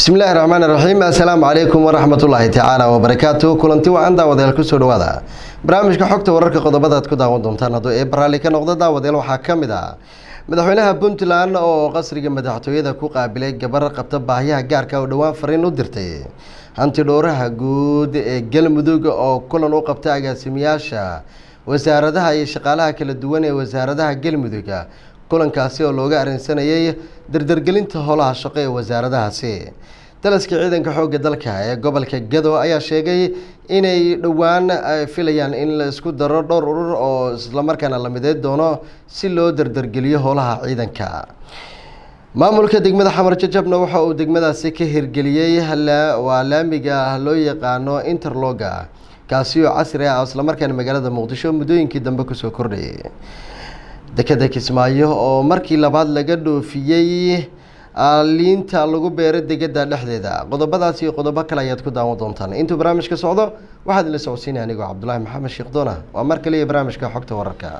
بسم الله الرحمن الرحيم السلام عليكم ورحمة الله تعالى وبركاته كلنتي وعند وديل كسر وهذا برنامجك حقته ورك قضبات كده ودمتنا دو إبرالي كان قضدا وديل وحكم ده مدحونها بنتلان أو قصر مدحته إذا كوق قابلة جبر قبض باهيها جارك ودوام فرين ودرتي أنت دورها جود جلم دوج أو كل نقطة بتاعها سمياشة وزاردها يشغلها كل الدوانة وزاردها جلم دوجا كلن كاسي ولوجا إنسانة درجلين تهولها الشقية وزاردها سي تلسك عيدن كحوج دلكها قبل كجدو أي شيء إني دوان فيليان إن السكوت دور أو لما كان على مدة دونا سلو درجليه هولها عيدن كا ما ملك دقمة حمر جبنا وحو دقمة سكه هرجليه هلا ولا ميجا هلو يقانو انترلوجا كاسيو عصري أصل لما كان مجال مقدشو مدوين كده بكسو كردي دكتك اسماعيل أو مركي لبعض لجدو فيه liinta lagu beeray degada dhexdeeda qodobadaasi qodobo kale ayaad ku daawan doontaan intuu barnaamijka socdo waxaad la socodsiinay aniga Cabdullaahi Maxamed Sheekh Doona waa mar kale barnaamijka xogta wararka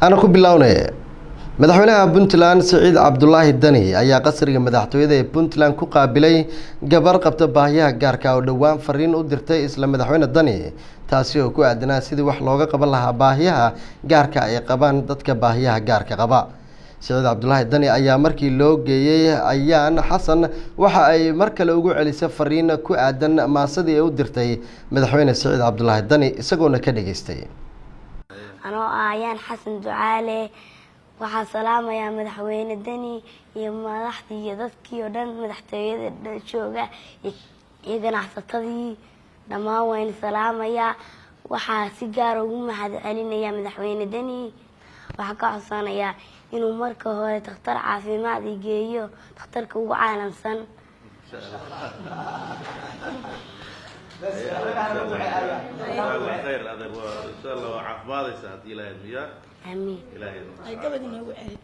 أنا كوب باللونة مدحونها بنتلان سعيد عبد الله الدني أي قصر مدحتويده بنتلان كقابلي جبر قبت باهيها جاركا ودوام فرين ودرتي إسلام مدحونا الدني تاسيو كو عندنا سيدي وحلوقة قبل لها باهيها جاركا أي قبان ضدك باهيها جاركا قبا سعيد عبد الله الدني أي مركي لو جي أيان حسن وح أي مركي لو جو على سفرين كو عندنا ما صدي ودرتي مدحونا سعيد عبد الله الدني سجونا كده جستي أنا أيان حسن دعالي وحا سلامة يا مدحوين الدني يا مدحتي يا دتكي ودن مدحتي شوقة يدنا حسطتي دما وين سلامة يا وحا سيجار وهم حد علينا يا مدحوين الدني وحا كحصانا يا إنه مركه هو تختار عافي ما دي جيو تختار كو عالم سن خير هذا ان شاء الله عفاضي ساعه الى المياه امين الهي ay gabadhina waxay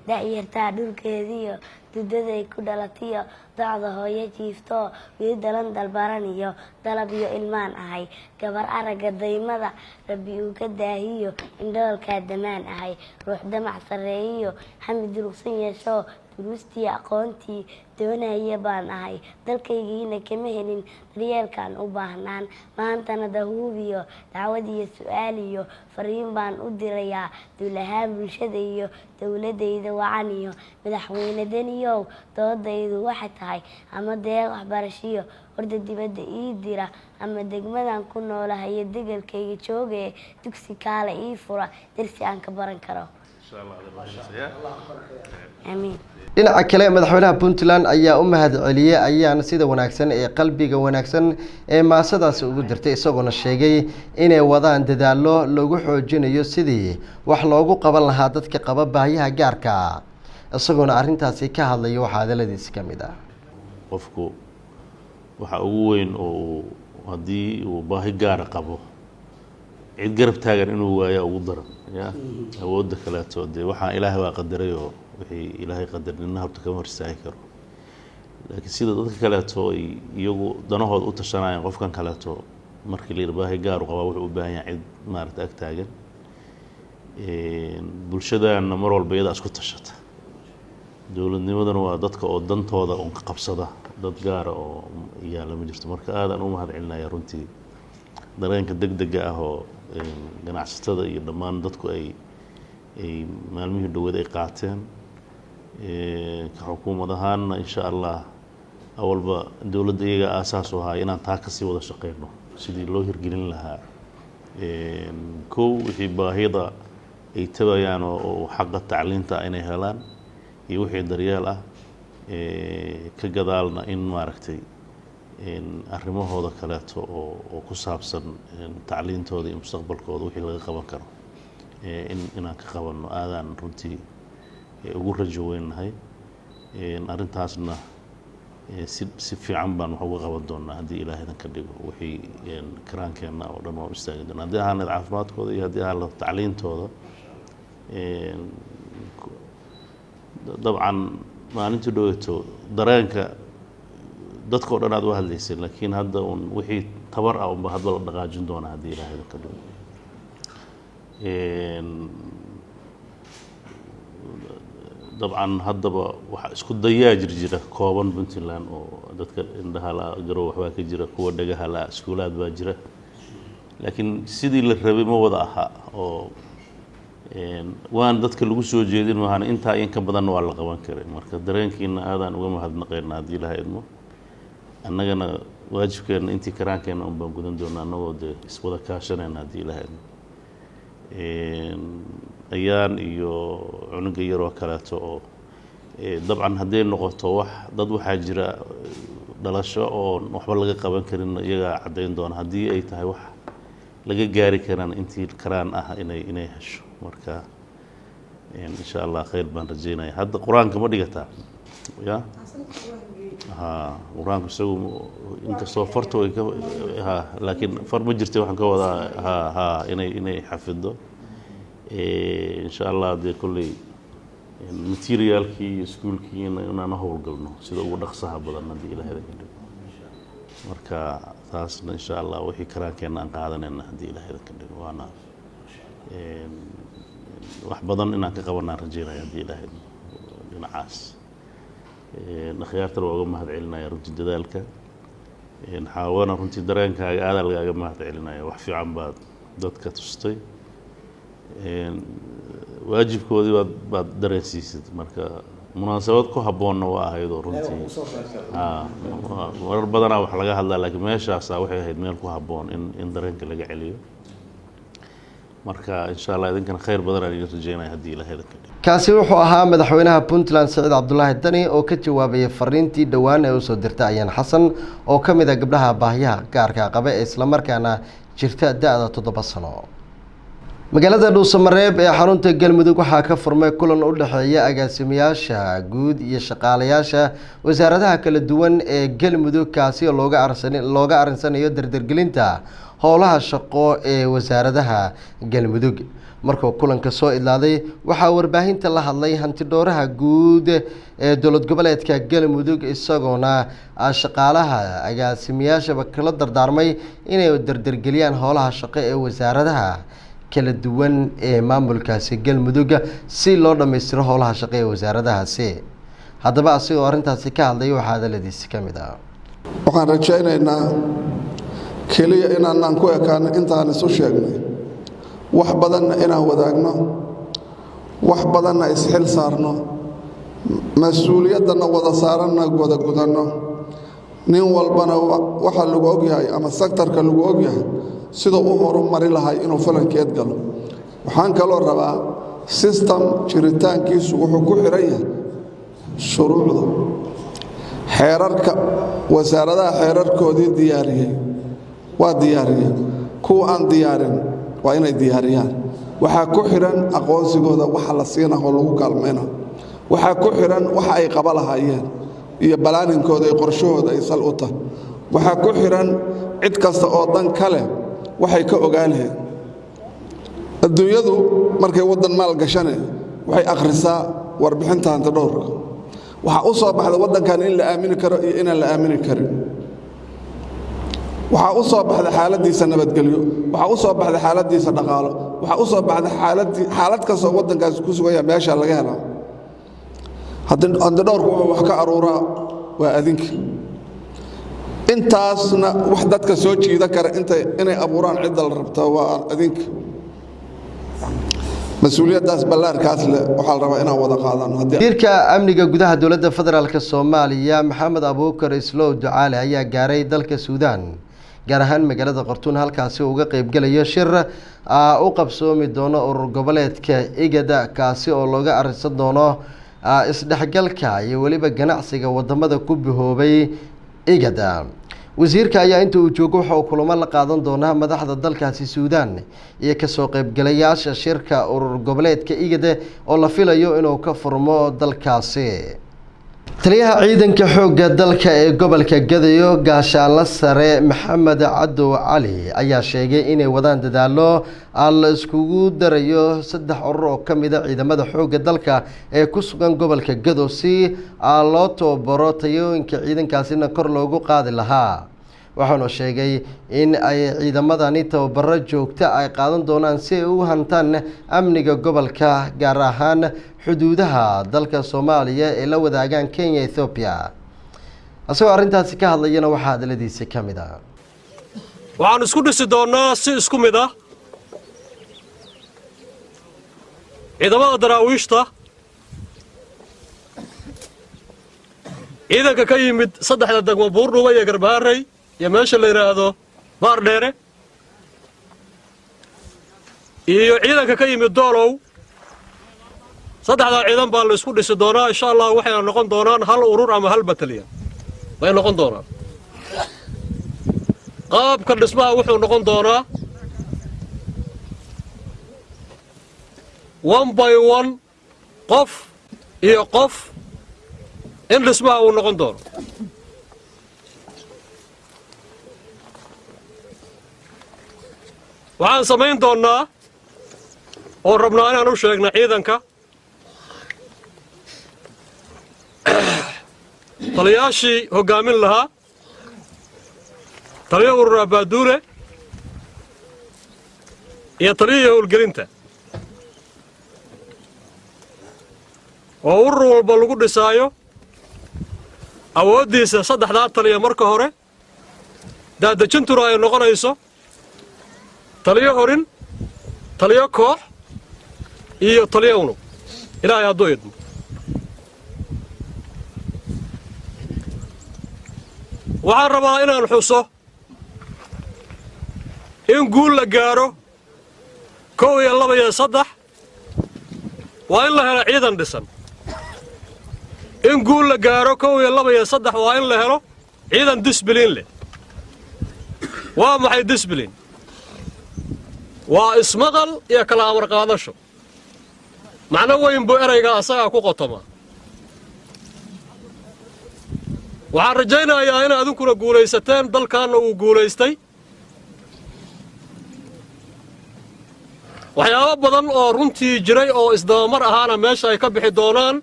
daayirtaa dhulkeediyo dudaday ku dhalatiyo dacda hooyo jiifto wiidalan dalbaraniyo dalab iyo ilmaan ahay gabar araga daymada rabbi uu ka daahiyo indhoolka damaan ahay ruux damac sareeyo xamid durugsan yeesho duruustii aqoontii doonaya baan ahay dalkaygiina kama helin daryeelkan u baahnaan maantana dahuubiyo dacwad iyo su'aal iyo fariin baan u dirayaa dulahaan bulshada iyo dawladayda wacan iyo madaxweyne daniyow doodaydu waxay tahay ama deeq waxbarashiyo horda dibadda ii dira ama degmadan ku noolahay degalkayga joogay dugsi kaale ii fura darsi aan ka baran karo insha Allah amiin dhinaca kale madaxweynaha Puntland ayaa u mahadceliyay ayaan sida wanaagsan ee qalbiga wanaagsan ee maasadaas ugu dirtay isagoo sheegay inay wadaan dadaalo lagu xoojinayo sidii wax loogu qaban lahaa dadka qaba baahiyaha gaarka ah isagoo arintaasi ka hadlayo waxa hadaladiisa kamid ah qofku waxa ugu weyn oo hadii uu baahi gaar qabo cid garab taagan inuu waayo ugu daran ya awoodda kala toode waxa Ilaahay waa qadaray oo wixii Ilaahay qadarnina habta kama horsaay karo laakiin sida dadka kaleeto ay iyagu danahooda u tashanayaan qofkan kaleeto markii la baahi gaar u qabaa wuxuu u baahan yahay cid maaragtay ag taagan bulshadaana mar walba iyada isku tashata dowladnimadana waa dadka oo dantooda un ka qabsada dad gaara oo yaala ma jirto marka aadaan u mahad celinaya runtii dareenka degdega ah oo ganacsatada iyo dhammaan dadku ay maalmihii dhaweed ay qaateen ka xukuumad ahaanna insha allah awalba dowladda iyaga aasaas u ahaa inaan taa kasii wada shaqeyno sidii loo hirgelin lahaa kow wixii baahida ay tabayaan oo xaqa tacliinta inay helaan iyo wixii daryeel ah ka gadaalna in maaragtay arrimahooda kaleeto oo ku saabsan tacliintooda iyo mustaqbalkooda wixii laga qaban karo inaan ka qabanno aadaan runtii ugu rajo weynahay arrintaasna si fiican baan wax uga qaban doonaa haddii ilaahaydan ka dhigo wixii karaankeenna oo dhan waan u istaagi doonaa haddii ahaanad caafimaadkooda iyo haddii ahaan tacliintooda dabcan maalintii dhaweeto dareenka dadkao dhan aad u hadlaysay laakiin hadda un wixii tabar ah unba hadba la dhaqaajin doonaa haddii ilaahaydan ka dhigo dabcan haddaba waxaa isku dayaa jira kooban puntland oo dadka indhaha la garow waxbaa ka jira kuwa dhagaha la iskuulaad baa jira laakiin sidii la rabay ma wada aha oo waan dadka lagu soo jeedin maahan intaa in ka badan waa la qaban karay marka dareenkiina aadaan uga mahadnaqaynaa haddii ilaha idmo annagana waajibkeena intii karaankeenna un baan gudan doonaa annagoo dee iswada kaashanayna haddii ilaha idmo ayaan iyo cunuga yaroo kaleeto oo dabcan hadday noqoto wax dad waxaa jira dhalasho oo waxba laga qaban karin iyagaa caddayn doona haddii ay tahay wax laga gaari karaan intii karaan ah inay hesho marka insha allah khayr baan rajaynaya hadda qur-aanka ma dhigataa ya qur-aanku isagu inkastoo farta way laakiin far ma jirta waxaan ka wadaa inay xafido insha allah dee kolley materiaalkii iyo iskuulkii inaan howlgalno sida ugu dhaqsaha badan haddii ilaahayda ka dhigo marka taasna insha allah wixii karaankeenna aan qaadanayna haddii ilaahayda ka dhigo waana wax badan inaan ka qabanaan rajaynaya haddii ilaahayda dhinacaas akhyaartana waa uga mahad celinaya runtii dadaalka xaawana runtii dareenkaaga aadaa lagaaga mahad celinaya wax fiican baad dadka tustay waajibkoodii baad dareensiisid marka munaasabad ku habboonna waa ahaydoo runtii marar badanaa wax laga hadlaa laakiin meeshaasaa waxay ahayd meel ku habboon in dareenka laga celiyo marka insha allah idinkana khayr badan aan idin rajaynaya haddii ilaahay idinka dhigo kaasi wuxuu ahaa madaxweynaha puntland siciid cabdulaahi dani oo ka jawaabayay fariintii dhowaan ee usoo dirtay ayaan xasan oo ka mid ah gabdhaha baahiyaha gaarka qaba ee islamarkaana jirta da-da 7 sano magaalada dhuusamareeb ee xarunta galmudug waxaa ka furmay kulan u dhexeeya agaasimayaasha guud iyo shaqaalayaasha wasaaradaha kala duwan ee galmudug kaasi oo looga arinsanayo dardargelinta howlaha shaqo ee wasaaradaha galmudug markuu kulanka soo idlaaday waxaa warbaahinta la hadlay hantidhooraha guud ee dowlad goboleedka galmudug isagoona shaqaalaha agaasimayaashaba kala dardaarmay inay dardargeliyaan howlaha shaqo ee wasaaradaha kala duwan ee maamulkaasi galmudug si loo dhammaystiro howlaha shaqo ee wasaaradahaasi haddaba asigoo arrintaasi ka hadlay waxaa hadaladiisi ka mid ah waxaan rajaynaynaa keliya inaanaan ku ekaan intaan isu sheegnay wax badanna inaan wadaagno wax badanna isxil saarno mas-uuliyaddanna wada saaranna wada gudanno nin walbana waxa lagu ogyahay ama sektarka lagu ogyahay siduu u horumari lahay inuu falankeed galo waxaan kaloo rabaa sistem jiritaankiisu wuxuu ku xiran yahay shuruucda xeerarka wasaaradaha xeerarkoodii diyaariyey waa diyaariyeen kuwa aan diyaarin waa inay diyaariyaan waxaa ku xiran aqoonsigooda waxa la siinaho lagu kaalmayna waxaa ku xiran waxa ay qaba lahaayeen iyo balaaninkooda iyo qorshahooda ay sal u tahay waxaa ku xiran cid kasta oo dan kale waxay ka ogaan lahayd adduunyadu markay waddan maal gashane waxay akhrisaa warbixinta hantidhowrka waxa u soo baxda waddankan in la aamini karo iyo inaan la aamini karin waxa u soo baxda xaaladiisa nabadgelyo waxa u soo baxda xaaladiisa dhaqaalo waxa u soo baxda xaalad kastoo waddankaas ku sugaya meesha laga helaa haddii dhowrku wuxuu wax ka aruuraa waa adinka intaasna wax dadka soo jiida kara inay abuuraan cidda la rabta waa adinka mas-uuliyaddaas ballaarkaas leh waxaa la rabaa inaan wada qaadano wasiirka amniga gudaha dowladda federaalk soomaaliya maxamed abuukar islow ducaale ayaa gaaray dalka suudaan gaar ahaan magaalada qartuun halkaasi uga qeybgelayo shir u qabsoomi doono urur goboleedka igada kaasi oo looga arrinsan doono isdhexgalka iyo weliba ganacsiga wadamada ku bihoobay igada wasiirka ayaa inta uu joogo waxa uu kulamo la qaadan doonaa madaxda dalkaasi suudaan iyo kasoo qeybgalayaasha shirka urur goboleedka igada oo la filayo inuu ka furmo dalkaasi taliyaha ciidanka xoogga dalka ee gobolka Gadeyo gaashaanle sare Maxamed Cadow Cali ayaa sheegay inay wadaan dadaalo la iskugu darayo 3 urur oo kamid ah ciidamada xoogga dalka ee ku sugan gobolka Gadeyo si loo tababaro tayooyinka ciidankaasina kor loogu qaadi lahaa waxaanu sheegay in ay ciidamadani tababaro joogto ay qaadan doonaan si ay u hantaan amniga gobolka gaar ahaan xuduudaha dalka Soomaaliya ee la wadaagaan Kenya Ethiopia asagoo arintaasi ka hadlayna waxa hadaladiisa kamid ah waxaan isku dhisi doonaa si isku mid ah ciidamada daraawiishta ciidanka ka yimid 3 degmo Buurdhuba iyo Garbaharey iyo meesha la yiraahdo Baardheere iyo ciidanka ka yimid Doolow 3 ciidan baa la isku dhisi doonaa insha Allah waxay noqon doonaan hal urur ama hal battalion way noqon doonaan qaabka dhismaha wuxuu noqon doonaa 1 by 1 qof iyo qof in dhismaha uu noqon doono waxaan samayn doonaa oo rabnaa inaan u sheegno ciidanka taliyaashii hogaamin lahaa taliya urur Abaaduule iyo taliya howlgelinta oo urur walba lagu dhisaayo awoodiisa 3 taliya marka hore daadajintuna ay noqonayso taliya horin taliya koox iyo taliya unug ilaahay hadduu idmo waxaan rabaa inaan xuso in guul la gaaro 1 iyo 2 iyo 3 waa in la helo ciidan dhisan in guul la gaaro 1 iyo 2 iyo 3 waa in la helo ciidan discipline leh waa maxay discipline waa ismaqal iyo kala amar qaadasho macna weyn buu erayga asaga ku qotoma waxaan rajaynayaa in adinkuna guulaysateen dalkaana uu guulaystay waxyaabo badan oo runtii jiray oo isdabamar ahaana meesha ay ka bixi doonaan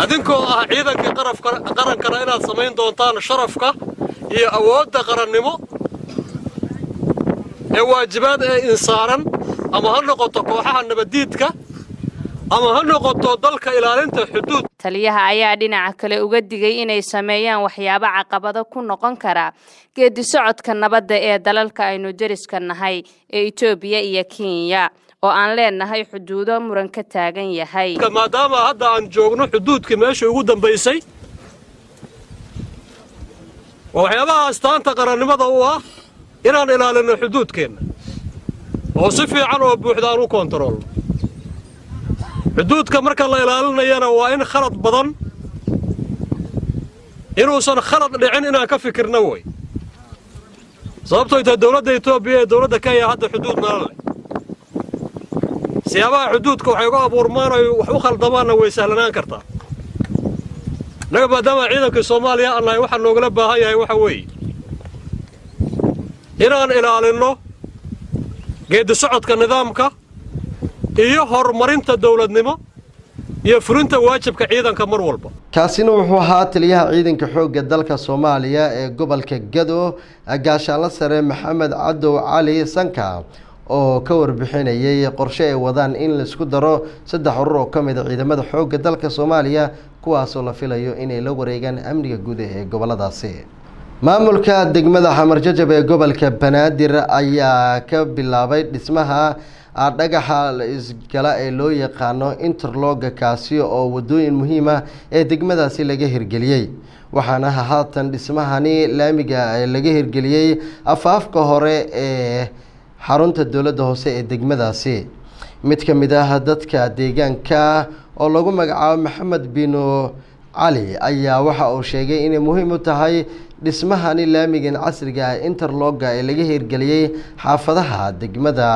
adinkoo ah ciidankii qarankana inaad samayn doontaan sharafka iyo awoodda qarannimo ee waajibaad ee insaaran ama ha noqoto kooxaha nabadiidka ama ha noqoto dalka ilaalinta xuduud taliyaha ayaa dhinaca kale uga digay inay sameeyaan waxyaabo caqabado ku noqon kara geedi socodka nabadda ee dalalka aynu deriska nahay ee Itoobiya iyo Kenya oo aan leenahay xuduudo muran ka taagan yahay maadaama hadda aan joogno xuduudkii meesha ugu dambeysay waxyaabaha astaanta qarannimada u ah inaan ilaalino xuduudkeena oo si fiican oo buuxda aan u kontroolno xuduudka marka la ilaalinayana waa in khalad badan inuusan khalad dhicin inaan ka fikirno way sababtoo inta dawladda Itoobiya iyo dawladda Kenya hadda xuduud nala leh siyaabaha xuduudka waxay uga abuurmaan ay wax u khaldamaana way sahlanaan kartaa naga maadaama ciidanka Soomaaliya Allah waxa noogala baahan yahay waxa weey inaan ilaalino geedi socodka nidaamka iyo horumarinta dawladnimo iyo fulinta waajibka ciidanka mar walba. kaasina wuxuu ahaa taliyaha ciidanka xoogga dalka Soomaaliya ee gobolka Gado gaashaanle sare Maxamed Cadow Cali Sanka oo ka warbixinayay qorshe ay wadaan in la isku daro 3 urur oo kamid ah ciidamada xoogga dalka Soomaaliya kuwaas oo la filayo inay la wareegaan amniga guud ee goboladaasi. maamulka degmada Xamar Jajab ee gobolka Banaadir ayaa ka bilaabay dhismaha dhagaxa isgala ee loo yaqaano interlock kaasi oo wadooyin muhiim ah ee degmadaasi laga hirgeliyay waxaana haatan dhismahani laamiga laga hirgeliyay afaafka hore ee xarunta dawladda hoose ee degmadaasi mid ka mid ah dadka deegaanka oo lagu magacaabo Maxamed Bino Cali ayaa waxa uu sheegay in muhiim u tahay dhismahani laamigan casriga ah interlock ee laga hirgeliyay xaafadaha degmada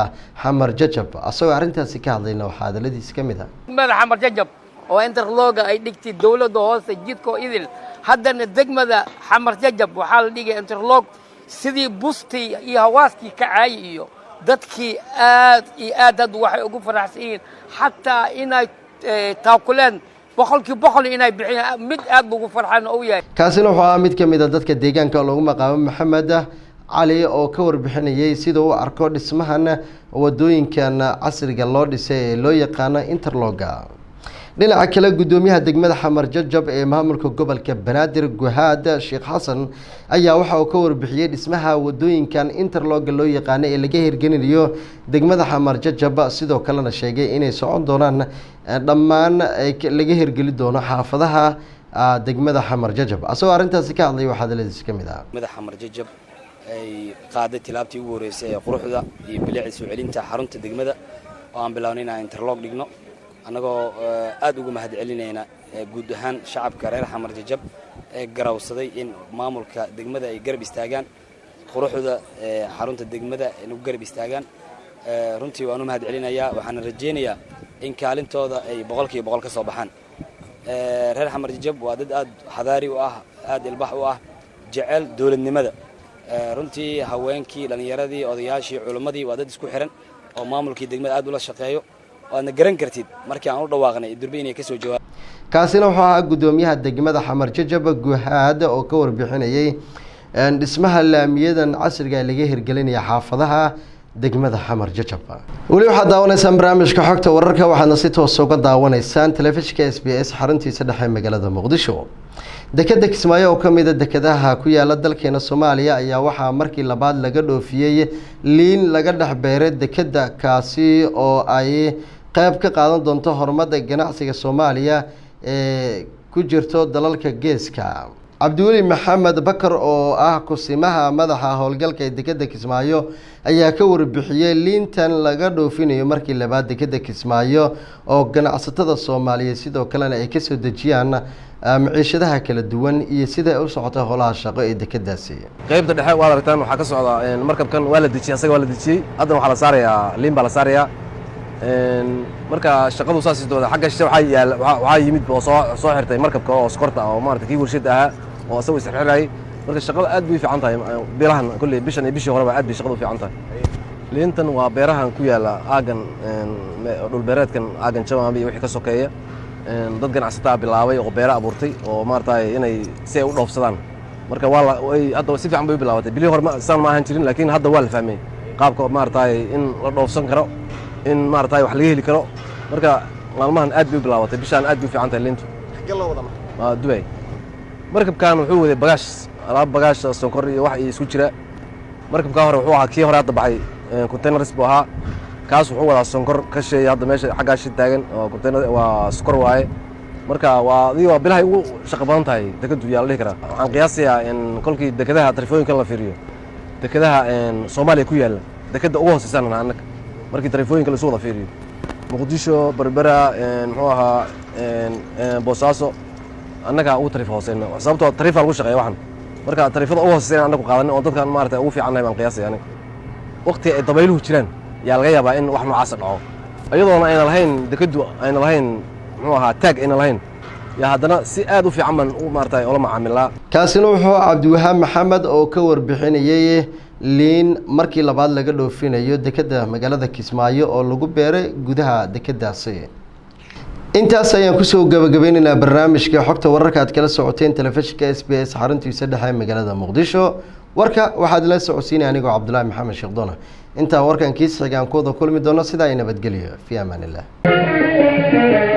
Xamar Jajab asagoo arintaasi ka hadlayna waxa hadaladiis ka mid ah degmada Xamar Jajab oo interlock ay dhigtay dawladda hoose jidko idil haddana degmada Xamar Jajab waxa la dhigay interlock sidii busti iyo hawaaskii ka caay iyo dadkii aad waxay ugu faraxsan hatta inay taakuleen boqol inay bixiyaan mid aad ugu farxan oo yahay kaasina waxa mid ka mid ah dadka deegaanka lagu magacaabo Maxamed Cali oo ka warbixinayay sida uu arko dhismahan wadooyinkan casriga loo dhisay ee loo yaqaan interlock dhinaca kale gudoomiyaha degmada Xamar Jajab ee maamulka gobolka Banaadir Guhaad Sheekh Xasan ayaa waxa uu ka warbixiyay dhismaha wadooyinkan interlock loo yaqaan ee laga hirgelinayo degmada Xamar Jajab sidoo kalena sheegay inay socon doonaan dhammaan laga hirgelin doono xaafadaha degmada Xamar Jajab asoo arintaasi ka hadlay waxa hadaladiis ka mid ah degmada Xamar Jajab ay qaaday tilaabtii ugu horeysay ee quruxda iyo bilicda soo celinta xarunta degmada oo aan bilawnayna interlock dhigno anagoo aad ugu mahad celinayna guud ahaan shacabka reer Xamar Jajab ee garawsaday in maamulka degmada ay garab istaagaan quruxda xarunta degmada inuu garab istaagaan runtii waan u mahad celinayaa waxaan rajeynayaa in kaalintooda ay boqolkiiba boqol ka soo baxaan reer Xamar Jajab waa dad aad xadaari u ah aad ilbax u ah jecel dawladnimada runtii haweenkii dhalinyaradii odayaashii culimadii waa dad isku xiran oo maamulkii degmada aad ula shaqeeyo waana garan kartid markii aan u dhawaaqnay durba inay ka soo jawaab kaasina wuxuu ahaa gudoomiyaha degmada Xamar Jajab Guhaad oo ka warbixinayay dhismaha laamiyadan casriga ee laga hirgelinaya xaafadaha degmada Xamar Jajab wali waxa daawanaysan barnaamijka xogta wararka waxaana si toos uga daawanaysaan telefishinka SBS xaruntiisa dhexe magaalada Muqdisho dekada Kismaayo oo kamid ah dekadaha ku yaala dalkeena Soomaaliya ayaa waxa markii labaad laga dhoofiyay liin laga dhaxbeeray dekada kaasi oo ay qayb ka qaadan doonto horumarka ganacsiga Soomaaliya ee ku jirto dalalka geeska Cabdiweli Maxamed Bakar oo ah kusimaha madaxa howlgalka dekada Kismaayo ayaa ka warbixiyay liintan laga dhoofinayo markii labaad dekada Kismaayo oo ganacsatada Soomaaliyeed sidoo kale ay ka soo dejiyaan maciishadaha kala duwan iyo sida ay u socoto howlaha shaqo ee dekadaasi qaybta dhexe waa aragtaan waxa ka socda markabkan waa la dejiyay asaga waa la dejiyay hadda waxa la saarayaa liin baa la saarayaa marka shaqadu saas sidoo xagga waxa yimid oo soo xirtay markabka oo skorta oo maartay kii warshad ahaa oo asoo isxirxiray marka shaqada aad bay fiican tahay beerahan kulli bishan iyo bishii horeba aad bay shaqadu fiican tahay liintan waa beerahan ku yaala aagan dhul beereedkan aagan Jawaan iyo wixii ka sokeeya dad ganacsatada bilaabay oo beera abuurtay oo maartay inay si ay u dhoofsadaan marka waa hadda si fiican bay bilaabatay bilii hore san ma ahan jirin laakiin hadda waa la fahmay qaabka maartay in la dhoofsan karo in maartay wax laga heli karo marka maalmahan aad bay bilaabatay bishan aad bay fiican tahay liintu gal wada ma Dubai markabkan wuxuu waday bagaash alaab bagaash sonkor iyo wax isku jira markabka hore wuxuu ahaa kii hore hadda baxay containers buu ahaa kaas wuxuu wadaa sonkor ka sheey hadda meesha xagga shid taagan oo container waa sonkor waaye marka waa bilahay ugu shaqo badan tahay dekadu yaa la dhihi karaa waxaan qiyaasayaa in kolkii dekadaha tarifooyinka la fiiriyo dekadaha Soomaaliya ku yaala dekada ugu hooseysan annaga markii tarifooyinka la soo wada fiiriyo Muqdisho Berbera muxuu ahaa Boosaaso annaga ugu tarif hooseyna sababtoo tariif lagu shaqeeyo waxan marka tarifada ugu hooseyna annagu qaadanay oo dadkan maartay ugu fiicanahay baan qiyaasay aniga waqti ay dabayluhu jiraan yaa laga yaabaa in wax noocaas dhaco ayadoona ayna lahayn dekadu ayna lahayn muxuu ahaa tag ayna lahayn yaa haddana si aad u fiican man u maartay oo la macaamilaa kaasina wuxuu Cabdiwahaab Maxamed oo ka warbixinayay liin markii labaad laga dhoofinayo dekada magaalada Kismaayo oo lagu beeray gudaha dekadaasi intaas ayaan kusoo gabagabeynaynaa barnaamijka xogta wararka aad kala socoteen telefishinka SBS xaruntiisa dhexe magaalada Muqdisho warka waxaad la socodsiinay anigoo Cabdullaahi Maxamed Sheekhdona inta warkan kiis xigaan kooda kulmi doono sida ay nabadgeliyo fi amaan Allah